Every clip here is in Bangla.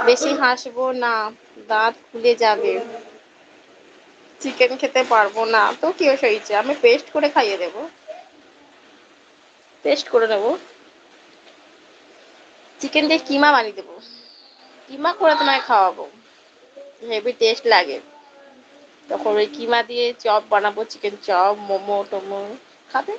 বেশি হাসবো না, দাঁত খুলে যাবে। চিকেন খেতে পারবো না তো কি হয়েছে, আমি পেস্ট করে খাইয়ে দেবো, পেস্ট করে নেবো, চিকেন দিয়ে কিমা বানিয়ে দেবো, কিমা করে তোমায় খাওয়াবো, হেভি টেস্ট লাগে। তখন ওই কিমা দিয়ে চপ বানাবো, চিকেন চপ, মোমো টোমো খাবে।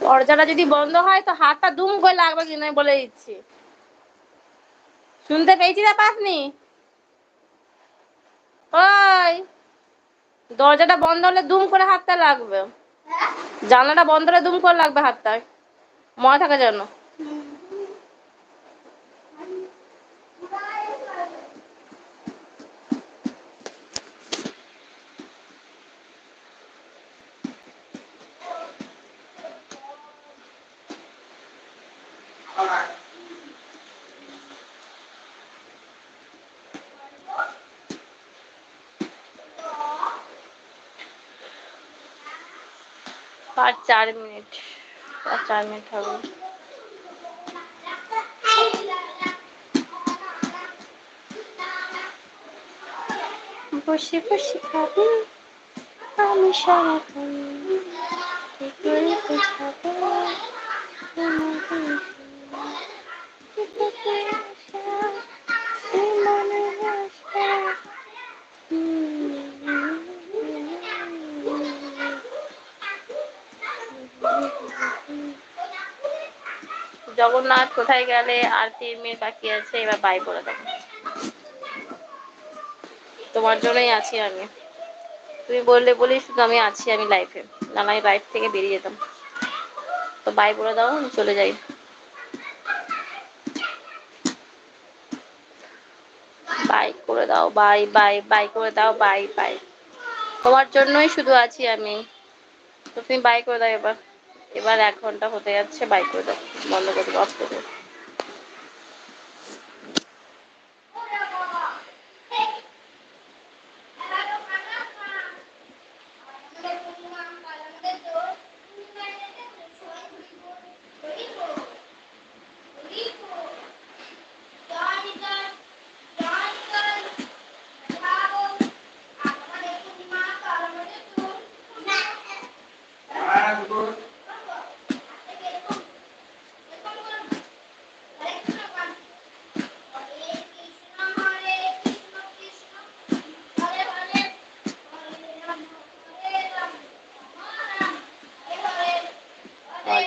দরজাটা যদি বন্ধ হয় তো হাতটা দুম করে লাগবে কিনা বলে দিচ্ছি। শুনতে পেয়েছি না পাসনি? ওই দরজাটা বন্ধ হলে দুম করে হাতটা লাগবে, জানলাটা বন্ধ হলে দুম করে লাগবে হাতটা, মনে থাকে যেন। আর 4 মিনিট, আর 4 মিনিট হবে। বসে বসে খাবি আমি সারাক্ষণ, কি করে বোঝাবো তোমাকে, কি করে আশা, এই মনের আশা। জগন্নাথ কোথায় গেলে? আর 3 মিনিট বাকি আছে, এবার বাই বলে দেবো। তোমার জন্যই আছি আমি, তুমি বললে বলি শুধু আমি আছি, আমি লাইফে, না আমি লাইফ থেকে বেরিয়ে যেতাম। তো বাই বলে দাও, আমি চলে যাই। বাই করে দাও, বাই বাই বাই করে দাও, বাই বাই। তোমার জন্যই শুধু আছি আমি, তো তুমি বাই করে দাও এবার। এবার 1 ঘন্টা হতে যাচ্ছে, বাই করে দাও, বন্ধ করে দাও, অফ করে দাও।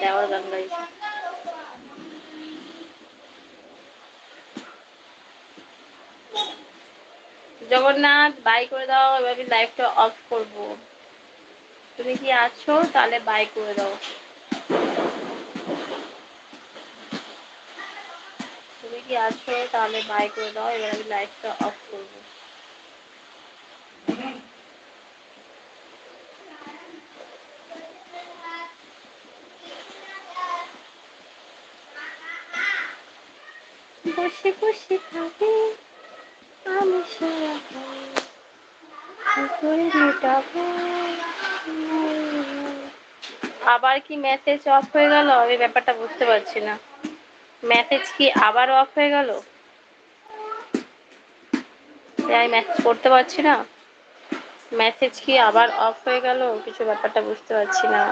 দেওয়ার গান গাইছে। জগন্নাথ বাই করে দাও, এবার আমি লাইভটা অফ করবো। তুমি কি আছো? তাহলে বাই করে দাও। তুমি কি আছো? তাহলে বাই করে দাও, এবার আমি লাইভটা অফ করবো। বসে বসে খাবে আমি সারাক্ষণ, কি করে মেটাবো। আবার কি মেসেজ অফ হয়ে গেল? আমি ব্যাপারটা বুঝতে পারছি না, মেসেজ কি আবার অফ হয়ে গেল? আমি মেসেজ করতে পারছি না, মেসেজ কি আবার অফ হয়ে গেল? কিছু ব্যাপারটা বুঝতে পারছি না।